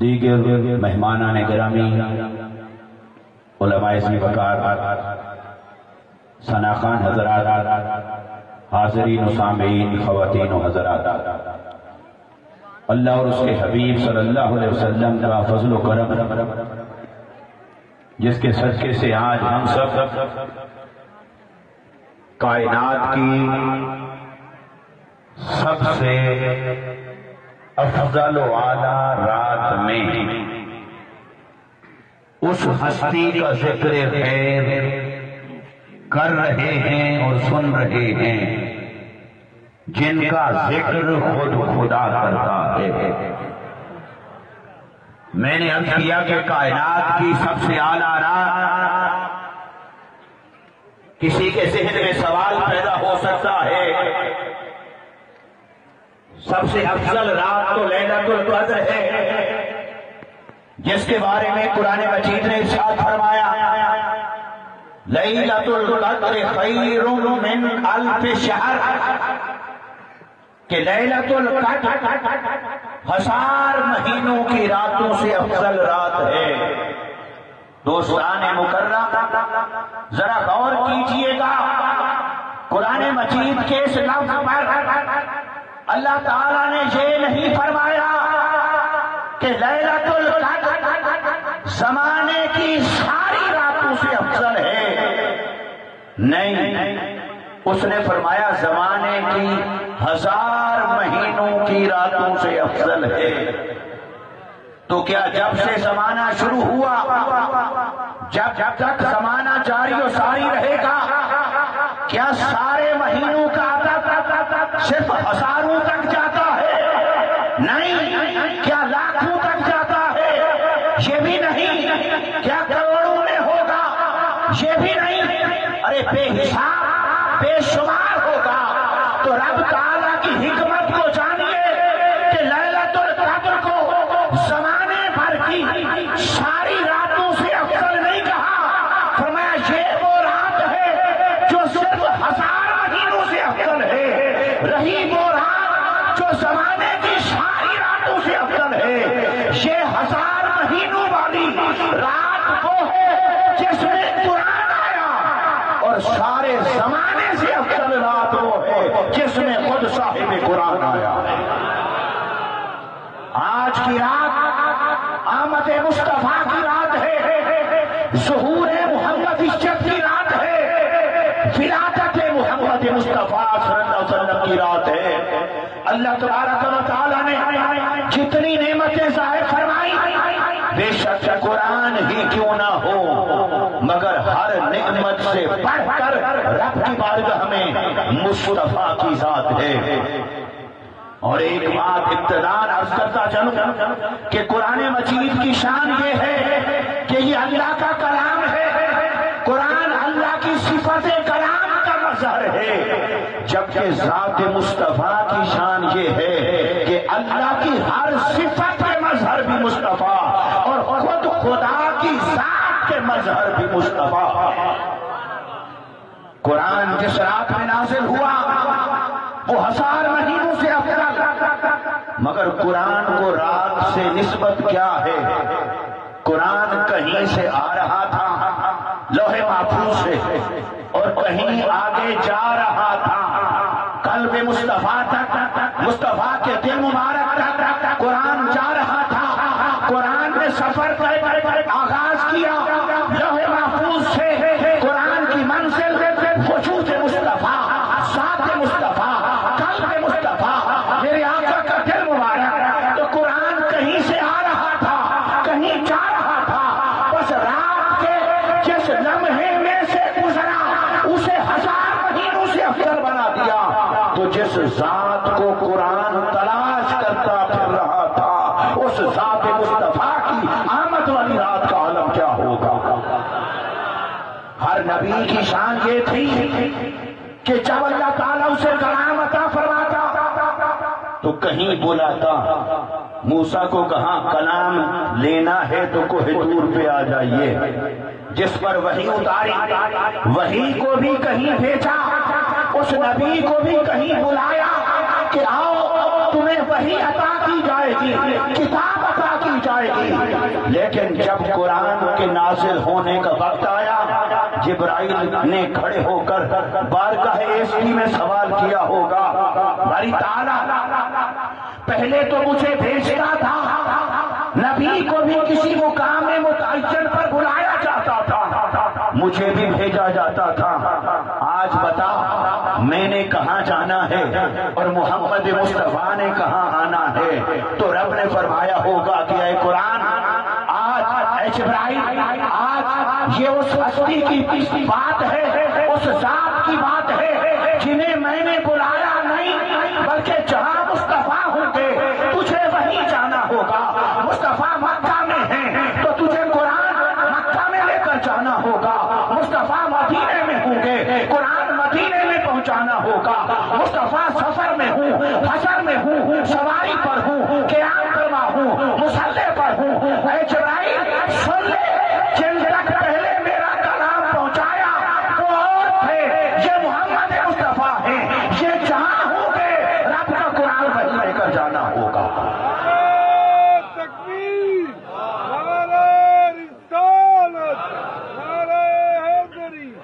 دیگر مہمانان گرامی، علماء اسم وقار، ثناخان حضرات، حاضرین و سامعین، خواتین و حضرات، اللہ اور اس کے حبیب صلی اللہ علیہ وسلم کا فضل و کرم جس کے صدقے سے آج ہم سب کائنات کی سب سے افضل و اعلیٰ رات میں اس ہستی کا ذکر خیر کر رہے ہیں اور سن رہے ہیں جن کا ذکر خود خدا کرتا ہے۔ میں نے عرض کیا کہ کائنات کی سب سے اعلیٰ رات، کسی کے ذہن میں سوال پیدا ہو سکتا ہے، سب سے افضل رات تو لیلۃ القدر ہے، جس کے بارے میں قرآن مجید نے ارشاد فرمایا لیلۃ القدر خیر من الف شہر، کہ لیلۃ القدر 1000 مہینوں کی راتوں سے افضل رات ہے۔ دوستان مکرم، ذرا غور کیجئے گا، قرآن مجید کے اس لفظ پر اللہ تعالیٰ نے یہ نہیں فرمایا کہ لیلۃ القدر زمانے کی ساری راتوں سے افضل ہے، نہیں، اس نے فرمایا زمانے کی 1000 مہینوں کی راتوں سے افضل ہے۔ تو کیا جب سے زمانہ شروع ہوا، جب تک زمانہ جاری و ساری رہے گا، کیا سارے مہینوں کا عدد صرف ہزاروں تک جاتا ہے؟ نہیں۔ کیا لاکھوں تک جاتا ہے؟ یہ بھی نہیں۔ کیا کروڑوں میں ہوگا؟ یہ بھی نہیں۔ ارے بے حساب بے شمار ہوگا۔ تو رب تعالیٰ کی حکمت کو جانیے کہ لیلۃ القدر کو زمانے بھر کی ساری راتوں سے افضل نہیں کہا، فرمایا یہ وہ رات ہے جو صرف 1000 مہینوں سے افضل ہے، رہی وہ رات جو زمانے کی ساری راتوں سے افضل ہے۔ یہ 1000 مہینوں والی رات وہ ہے جس میں قرآن آیا، اور سارے زمانے سے افضل رات وہ ہے جس میں خود صاحب قرآن آیا ہے۔ آج کی رات آمد مصطفیٰ کی رات ہے، ظہور محمد عزت کی رات ہے، ولادت محمد مصطفیٰ صلی اللہ علیہ وسلم کی رات ہے۔ اللہ تبارک و تعالیٰ نے جتنی نعمتیں ظاہر فرمائی، بے شک قرآن ہی کیوں نہ ہو، مگر ہر نعمت سے بڑھ کر رب کی بارگاہ میں مصطفیٰ کی ذات ہے۔ اور ایک بات ابتداءً عرض کرتا چلوں کہ قرآن مجید کی شان یہ ہے کہ یہ اللہ کا کلام ہے، قرآن اللہ کی صفت کلام کا مظہر ہے، جبکہ ذات مصطفیٰ کی شان یہ ہے کہ اللہ کی ہر صفت کے مظہر بھی مصطفیٰ، اور خود خدا کی ذات کے مظہر بھی مصطفیٰ۔ قرآن جس رات میں نازل ہوا وہ 1000 مہینوں سے افضل، مگر قرآن کو رات سے نسبت کیا ہے؟ قرآن کہیں سے آ رہا تھا لوح محفوظ سے، اور کہیں آگے جا رہا تھا قلب مصطفیٰ تک، مصطفیٰ کے دل مبارک تک قرآن جا رہا تھا۔ قرآن نے سفر آغاز کیا لوح محفوظ سے، قرآن کی منزل وجود مصطفیٰ، ذات مصطفیٰ، قلب مصطفیٰ، میرے آقا کا دل مبارک۔ تو قرآن کہیں سے آ رہا تھا، کہیں جا رہا تھا، بس رات کے جس لمحے میں سے گزرا اسے 1000 مہینوں سے افضل بنا دیا۔ تو جس ذات کو قرآن تلاش کرتا پھر رہا تھا، اس ذات مصطفیٰ کی آمد والی رات کا عالم کیا ہوگا؟ ہر نبی کی شان یہ تھی کہ جب اللہ تعالیٰ اسے کلام عطا فرماتا تو کہیں بلاتا، موسیٰ کو کہا کلام لینا ہے تو کوہ طور پہ آ جائیے، جس پر وحی اتاری، وحی کو بھی کہیں بھیجا، اس نبی کو بھی کہیں بلایا کہ آؤ تمہیں وحی عطا کی جائے گی، کتاب عطا کی جائے جائے گی، لیکن جب قرآن کے نازل ہونے کا وقت آیا، جبرائیل نے کھڑے ہو کر بارگاہ عیسی میں سوال کیا ہوگا، باری تعالیٰ پہلے تو مجھے بھیجتا تھا، نبی کو بھی کسی مقام میں متعین پر بلایا جاتا تھا، مجھے بھی بھیجا جاتا تھا، آج بتا میں نے کہاں جانا ہے اور محمد مصطفیٰ نے کہاں آنا ہے؟ تو رب نے فرمایا ہوگا کہ اے قرآن، آج اے جبرائیل، آج یہ اس ہستی کی بات ہے، اس ذات کی بات ہے جنہیں میں نے بلایا نہیں، بلکہ جہاں مصطفیٰ ہوں گے تجھے وہیں جانا ہوگا۔ مصطفیٰ مکہ میں ہیں تو تجھے قرآن مکہ میں لے کر جانا ہوگا، مصطفیٰ مدینے میں ہوں گے قرآن مدینے میں پہنچانا ہوگا، مصطفیٰ سفر میں ہوں، حشر میں ہوں، سواری پر ہوں، قیام فرما ہوں، مصلی پر ہوں، اے جبرائیل سن لے، جن تک پہلے میرا کلام پہنچایا وہ اور تھے، یہ محمد مصطفیٰ ہیں، یہ جہاں ہوں گے رب کا قرآن وہی لے کر جانا ہوگا۔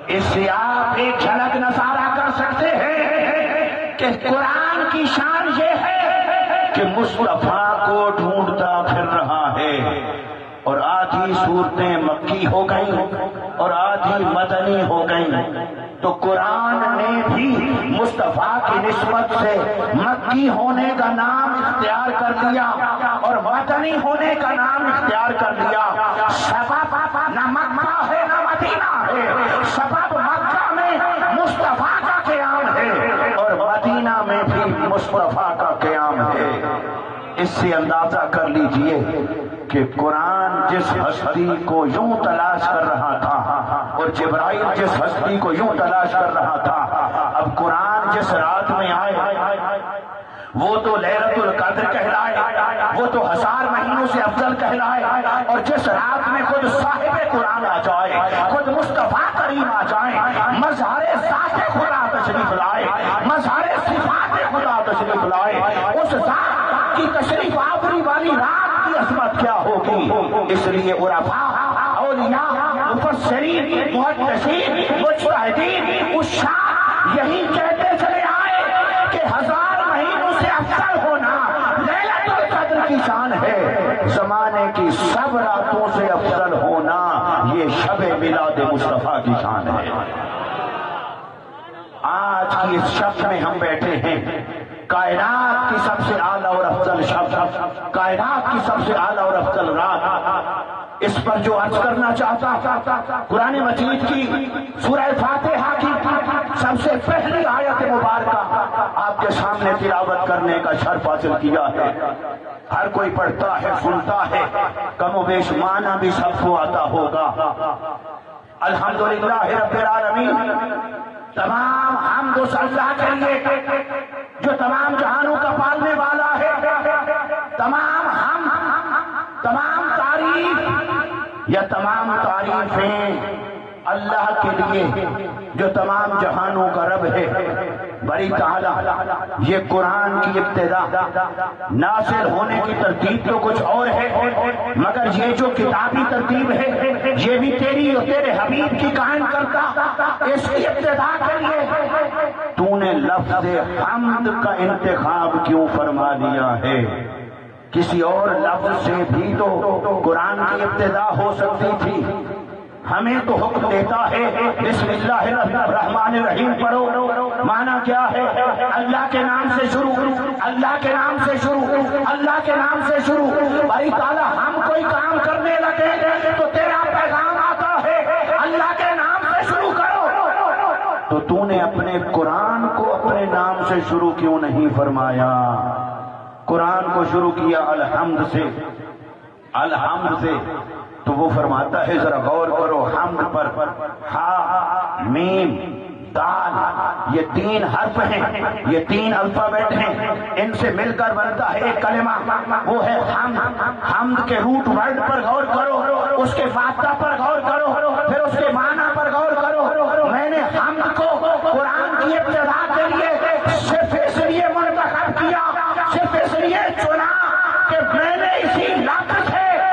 اس سے آپ ایک جھلک نظارہ کر سکتے ہیں کہ قرآن کی شان یہ ہے کہ مصطفیٰ کو ڈھونڈتا پھر رہا ہے، اور آدھی صورتیں مکی ہو گئیں اور آدھی مدنی ہو گئیں، تو قرآن نے بھی مصطفیٰ کی نسبت سے مکی ہونے کا نام اختیار کر لیا اور مدنی ہونے کا نام اختیار کر لیا۔ سبب نہ مکہ ہے نہ مدینہ ہے، سبب مکہ میں مصطفیٰ کا قیام ہے اور مدینہ میں بھی مصطفیٰ کا قیام ہے۔ اس سے اندازہ کر لیجئے کہ قرآن جس ہستی کو یوں تلاش کر رہا تھا اور جبرائیل جس ہستی کو یوں تلاش کر رہا تھا، اب قرآن جس رات میں آئے وہ تو لیلۃ القدر کہلائے، وہ تو 1000 مہینوں سے افضل کہلائے، اور جس رات میں خود صاحب قرآن آ جائے، خود مصطفیٰ کریم آ جائیں، مظہر ذات خدا تشریف لائے، مظہر صفات خدا تشریف لائے، اس ذات کی تشریف آوری والی رات کی عظمت کیا ہوگی؟ اس لیے عرفاء، اولیاء، مفسرین، محدثین، مجتہدین، عشاق یہی کہتے چلے آئے کہ 1000 مہینوں سے افضل ہونا لیلۃ القدر کی شان ہے، زمانے کی سب راتوں سے افضل ہونا یہ شب میلاد مصطفیٰ کی شان ہے۔ آج کی اس شب میں ہم بیٹھے ہیں، کائنات کی سب سے اعلیٰ اور افضل شب، کائنات کی سب سے اعلیٰ اور افضل رات، اس پر جو عرض کرنا چاہتا قرآن مجید کی سورہ فاتحہ کی سب سے پہلی آیت مبارکہ آپ کے سامنے تلاوت کرنے کا شرف حاصل کیا ہے۔ ہر کوئی پڑھتا ہے، سنتا ہے، کم و بیش معنی بھی سب کو آتا ہوگا۔ الحمدللہ رب العالمین، تمام حمد و ثنا کے لیے جو تمام جہانوں کا پالنے والا ہے، تمام تمام تعریف یا تمام تعریفیں اللہ کے لیے جو تمام جہانوں کا رب ہے۔ بری تعالیٰ، یہ قرآن کی ابتدا نازل ہونے کی ترتیب تو کچھ اور ہے، مگر یہ جو کتابی ترتیب ہے یہ بھی تیری اور تیرے حبیب کی قائم کرتا۔ اس کی ابتدا کے لیے تو نے لفظ حمد کا انتخاب کیوں فرما دیا ہے؟ کسی اور لفظ سے بھی تو قرآن کی ابتدا ہو سکتی تھی۔ ہمیں تو حکم دیتا ہے بسم اللہ الرحمن الرحیم پڑھو، معنی کیا ہے؟ اللہ کے نام سے شروع، اللہ کے نام سے شروع، اللہ کے نام سے شروع۔ بھائی تعالیٰ ہم کوئی کام کرنے لگے تو تیرا پیغام آتا ہے اللہ کے نام سے شروع کرو، تو نے اپنے قرآن کو اپنے نام سے شروع کیوں نہیں فرمایا؟ قرآن کو شروع کیا الحمد سے، الحمد سے، تو وہ فرماتا ہے ذرا غور کرو حمد پر، ہا میم دال، یہ 3 حرف ہیں، یہ 3 الفابیٹ ہیں، ان سے مل کر بنتا ہے ایک کلمہ، وہ ہے حمد۔ حمد کے روٹ ورڈ پر غور کرو، اس کے فاتحہ پر غور کرو، پھر اس کے معنی پر غور کرو۔ میں نے حمد کو قرآن کی ابتدا کے لیے صرف اس لیے منتخب کیا، صرف اس لیے چنا کہ میں نے اسی لفظ سے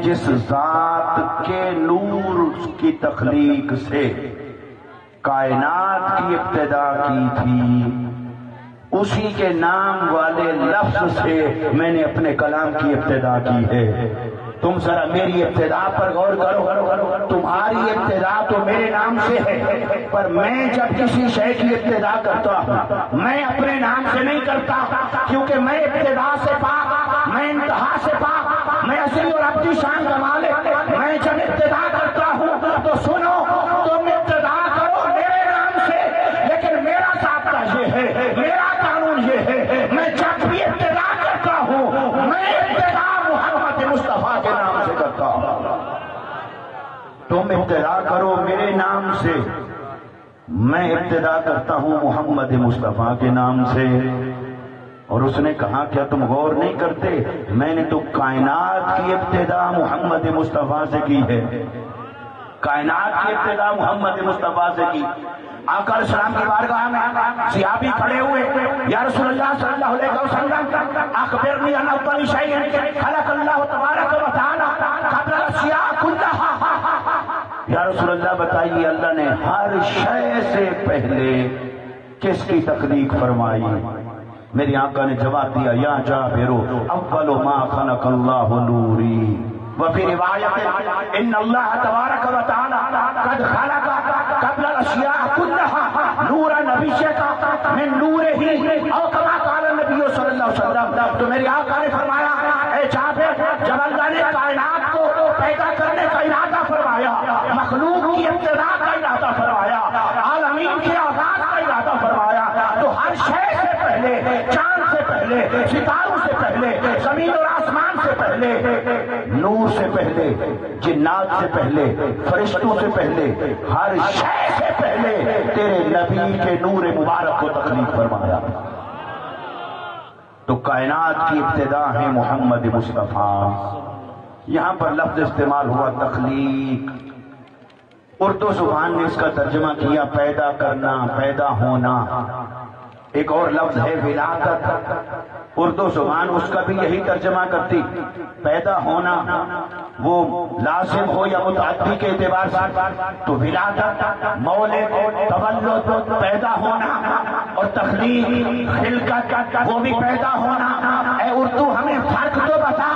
جس ذات کے نور کی تخلیق سے کائنات کی ابتدا کی تھی، اسی کے نام والے لفظ سے میں نے اپنے کلام کی ابتدا کی ہے۔ تم ذرا میری ابتدا پر غور کرو، تمہاری ابتدا تو میرے نام سے ہے، پر میں جب کسی شے کی ابتدا کرتا ہوں میں اپنے نام سے نہیں کرتا، کیونکہ میں ابتدا سے پاک، میں انتہا سے پاک، میں اصلی اور ابدی شان کا مالک۔ میں جب ابتدا کرتا ہوں تو سنو، تم ابتدا کرو میرے نام سے، لیکن میرا ضابطہ یہ ہے، میرا قانون یہ ہے، میں جب بھی ابتدا کرتا ہوں میں ابتدا محمد مصطفیٰ کے نام سے کرتا ہوں۔ تم ابتدا کرو میرے نام سے، میں ابتدا کرتا ہوں محمد مصطفیٰ کے نام سے۔ اور اس نے کہا کیا تم غور نہیں کرتے، میں نے تو کائنات کی ابتدا محمد مصطفیٰ سے کی ہے، کائنات کی ابتدا محمد مصطفیٰ سے کی۔ آقا علیہ السلام کی بارگاہ میں صحابی کھڑے ہوئے، یا رسول اللہ صلی اللہ علیہ وسلم اخبرنی عن افضل شیء خلق اللہ تبارک و تعالی قبل الاشیاء کلها۔ یا رسول اللہ بتائیے اللہ نے ہر شے سے پہلے کس کی تخلیق فرمائی؟ میری آقا نے جواب دیا یا جابر اول ما خلق اللہ نوری، وفي روایت ان اللہ تبارک و تعالی قد خلق قبل الاشیاء كلها نور نبیہ من نورہ او کما قال النبی صلی اللہ علیہ وسلم۔ تو میری آقا نے فرمایا اے جابر، جب اللہ نے کائنات کو پیدا کرنے کا ارادہ فرمایا، مخلوق کی ابتدا کا ارادہ فرمایا، عالمین کے آغاز کا ارادہ فرمایا، تو ہر شے سے پہلے، چاند سے پہلے، ستاروں سے پہلے، زمین اور آسمان سے پہلے، نور سے پہلے، جنات سے پہلے، فرشتوں سے پہلے، ہر شے سے پہلے تیرے نبی کے نور مبارک کو تخلیق فرمایا۔ تو کائنات کی ابتدا ہے محمد مصطفیٰ۔ یہاں پر لفظ استعمال ہوا تخلیق، اردو زبان نے اس کا ترجمہ کیا پیدا کرنا، پیدا ہونا۔ ایک اور لفظ ہے ولادت، اردو زبان اس کا بھی یہی ترجمہ کرتی، پیدا ہونا، وہ لازم ہو یا متعدی کے اعتبار سے۔ تو ولادت، مولد، تولد، پیدا ہونا، اور تخلیق، خلقت، وہ بھی پیدا ہونا۔ اے اردو ہمیں فرق تو بتا،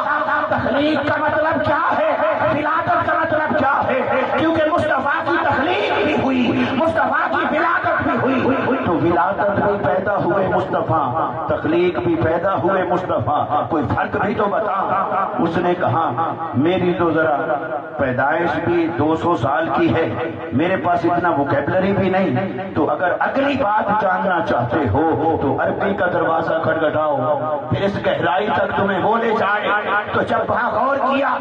تخلیق کا مطلب کیا ہے، ولادت کا مطلب کیا ہے؟ کیونکہ مصطفیٰ کی تخلیق بھی ہوئی، مصطفیٰ کی ولادت بھی ہوئی، تو ولادت بھی پیدا ہوئے مصطفیٰ، تخلیق بھی پیدا ہوئے مصطفیٰ، کوئی فرق بھی تو بتا۔ اس نے کہا میری تو ذرا پیدائش بھی 200 سال کی ہے، میرے پاس اتنا ووکیبلری بھی نہیں، تو اگر اگلی بات جاننا چاہتے ہو تو عربی کا دروازہ کھٹکھٹاؤ، پھر اس گہرائی تک تمہیں وہ لے جائے۔ تو جب وہاں غور کیا،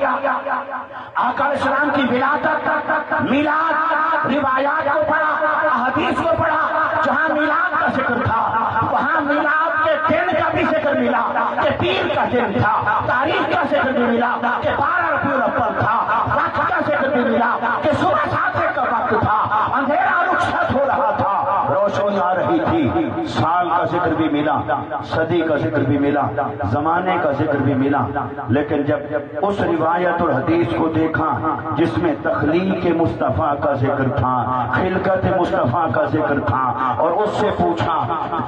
آقا علیہ السلام کی ولادت، میلاد، روایات کو پڑھا، احادیث کو پڑھا، جہاں میلاد کا ذکر تھا وہاں میلاد کے دن کا بھی ذکر ملا کہ پیر کا دن تھا، تاریخ کا ذکر بھی ملا کہ 12 ربیع الاول تھا، وقت کا ذکر بھی ملا کہ صبح 7 کا وقت تھا، اندھیرا رخصت ہو رہا تھا، روشنی آ رہی تھی، سال کا ذکر بھی ملا، صدی کا ذکر بھی ملا، زمانے کا ذکر بھی ملا۔ لیکن جب اس روایت اور حدیث کو دیکھا جس میں تخلیق مصطفیٰ کا ذکر تھا، خلقت مصطفیٰ کا ذکر تھا، اور اس سے پوچھا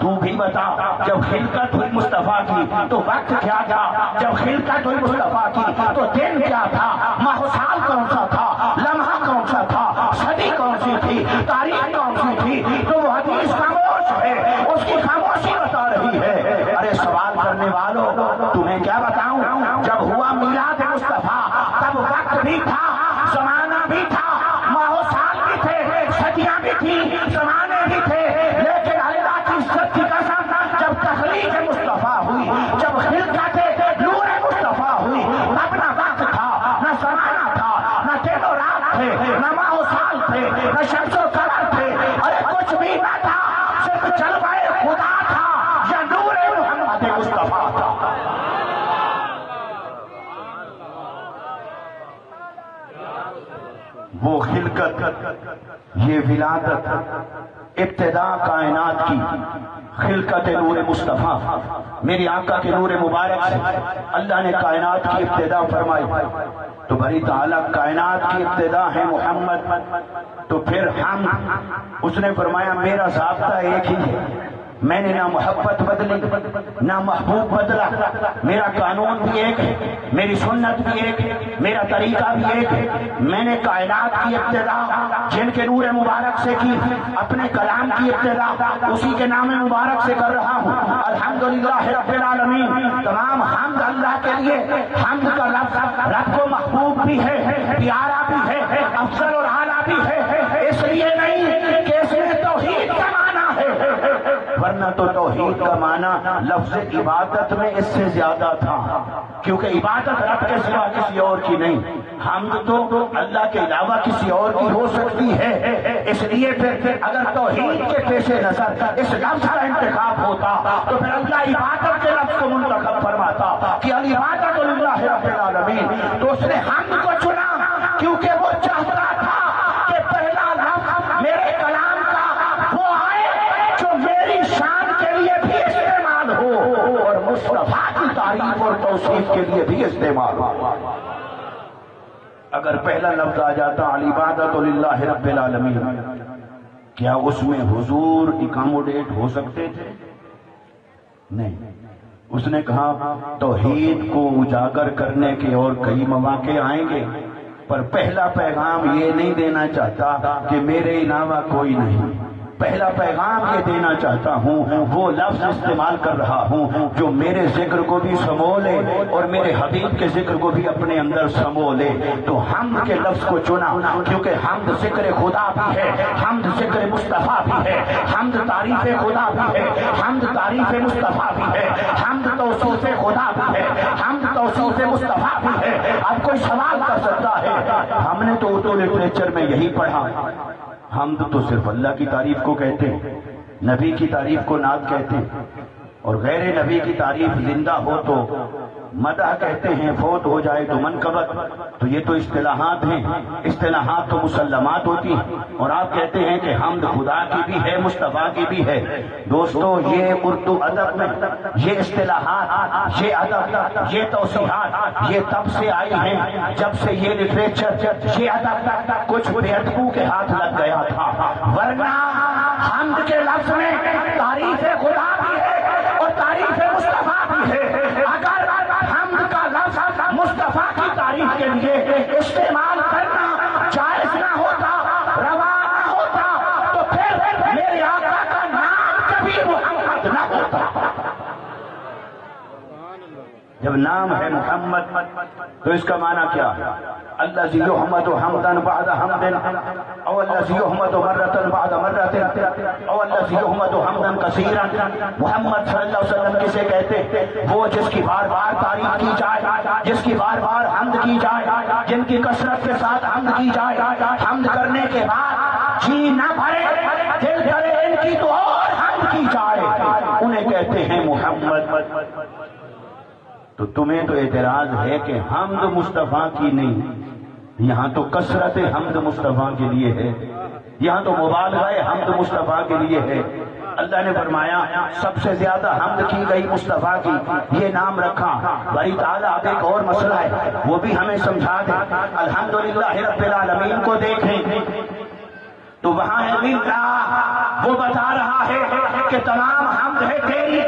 تو بھی بتا جب خلقت ہوئی مصطفیٰ کی تو وقت کیا تھا، جب خلقت ہوئی مصطفیٰ کی تو دن کیا تھا، ماہ و سال کون سا تھا، لمحہ کون سا تھا، صدی کون سی تھی، تاریخ کون سی تھی؟ تو وہ حدیث خاموش ہے، اس کی خاموشی بتا رہی ہے۔ ارے سوال کرنے والوں تمہیں کیا بتاؤں، جب ہوا میلاد مصطفیٰ تب وقت بھی تھا، زمانہ بھی تھا، ماہ و سال بھی تھے، صدیاں بھی تھیں، زمانے بھی تھے، لیکن اللہ کی عزت کی قسم جب تخلیق مصطفیٰ ہوئی، جب خلقت نور مصطفیٰ ہوئی، تب نہ وقت تھا، نہ زمانہ تھا، نہ دن و رات تھے، نہ ماہ و سال تھے، نہ شمس و قمر تھے، ارے کچھ بھی نہ تھا، صرف جلوہ خدا تھا یا نور محمد مصطفیٰ تھا۔ وہ خلقت، یہ ولادت، ابتدا کائنات کی خلقت نور مصطفیٰ میری آقا کے نور مبارک سے اللہ نے کائنات کی ابتدا فرمائی، تو بری تعالیٰ کائنات کی ابتدا ہے محمد، تو پھر ہم اس نے فرمایا میرا ضابطہ ایک ہی ہے، میں نے نہ محبت بدلی نہ محبوب بدلا، میرا قانون بھی ایک ہے، میری سنت بھی ایک ہے، میرا طریقہ بھی ایک ہے۔ میں نے کائنات کی ابتدا جن کے نور مبارک سے کی، اپنے کلام کی ابتدا اسی کے نام مبارک سے کر رہا ہوں۔ الحمدللہ رب العالمین، تمام حمد اللہ کے لیے۔ حمد کا لفظ رب کو محبوب بھی ہے، پیارا بھی ہے، افضل اور اعلیٰ بھی ہے، اس لیے نہیں کہ اس میں توحید کا معنی ہے، ورنہ تو توحید کا معنی لفظ عبادت میں اس سے زیادہ تھا، کیونکہ عبادت رب کے سوا کسی اور کی نہیں، حمد تو اللہ کے علاوہ کسی اور کی ہو سکتی ہے۔ اس لیے پھر اگر توحید کے پیش نظر اس لفظ کا انتخاب ہوتا تو پھر اللہ عبادت کے لفظ کو منتخب فرماتا کہ العبادت للہ رب العالمین، تو اس نے حمد کو چنا کیونکہ وہ چاہتا تھا کہ پہلا لفظ میرے کلام کا وہ آئے جو میری شان کے لیے بھی استعمال ہو اور مصطفیٰ کی تعریف اور توصیف کے لیے بھی استعمال ہو۔ اگر پہلا لفظ آ جاتا العبادت للہ رب العالمین، کیا اس میں حضور اکاموڈیٹ ہو سکتے تھے؟ نہیں۔ اس نے کہا توحید کو اجاگر کرنے کے اور کئی مواقع آئیں گے، پر پہلا پیغام یہ نہیں دینا چاہتا کہ میرے علاوہ کوئی نہیں، پہلا پیغام یہ دینا چاہتا ہوں وہ لفظ استعمال کر رہا ہوں جو میرے ذکر کو بھی سمو لے اور میرے حبیب کے ذکر کو بھی اپنے اندر سمو لے۔ تو حمد کے لفظ کو چنا کیونکہ حمد ذکر خدا بھی ہے، حمد ذکر مصطفیٰ بھی ہے، حمد تعریف خدا بھی ہے، حمد تعریف مصطفیٰ بھی ہے، حمد توصیف خدا بھی ہے، حمد توصیف مصطفیٰ بھی ہے۔ اب کوئی سوال کر سکتا ہے، ہم نے تو اردو لٹریچر میں یہی پڑھا، حمد تو صرف اللہ کی تعریف کو کہتے ہیں، نبی کی تعریف کو نعت کہتے ہیں، اور غیر نبی کی تعریف زندہ ہو تو مدح کہتے ہیں، فوت ہو جائے تو منقبت۔ تو یہ تو اصطلاحات ہیں، اصطلاحات تو مسلمات ہوتی ہیں، اور آپ کہتے ہیں کہ حمد خدا کی بھی ہے مصطفیٰ کی بھی ہے۔ دوستو یہ اردو ادب میں یہ اصطلاحات، یہ ادب، یہ توصیحات یہ تب سے آئی ہیں جب سے یہ لٹریچر، یہ ادب کچھ بے ادبوں کے ہاتھ لگ گیا تھا، ورنہ حمد کے لفظ میں تعریف خدا بھی ہے اور تعریف مصطفیٰ بھی ہے۔ اگر حمد کا لفظ مصطفیٰ کی تعریف کے لیے استعمال کرنا جائز نہ ہوتا، روا نہ ہوتا، تو پھر میرے آقا کا نام کبھی محمد نہ ہوتا۔ جب نام ہے محمد تو اس کا معنی کیا ہے؟ الذی یحمد حمدا بعد حمد، او الذی یحمد مرۃ بعد مرۃ، او الذی یحمد حمدا کثیرا۔ محمد صلی اللہ علیہ وسلم کسے کہتے؟ وہ جس کی بار بار تعریف کی جائے، جس کی بار بار حمد کی جائے، جن کی کثرت کے ساتھ حمد کی جائے، حمد کرنے کے بعد جی نہ بھرے، دل کرے ان کی تو اور حمد کی جائے، انہیں کہتے ہیں محمد۔ تو تمہیں تو اعتراض ہے کہ حمد مصطفیٰ کی نہیں، یہاں تو کثرت حمد مصطفیٰ کے لیے ہے، یہاں تو مبالغہ حمد مصطفیٰ کے لیے ہے۔ اللہ نے فرمایا سب سے زیادہ حمد کی گئی مصطفیٰ کی، یہ نام رکھا۔ باری تعالیٰ اب ایک اور مسئلہ ہے وہ بھی ہمیں سمجھا دیں۔ الحمدللہ رب العالمین کو دیکھیں تو وہاں ہے اللہ، وہ بتا رہا ہے کہ تمام حمد ہے تیری،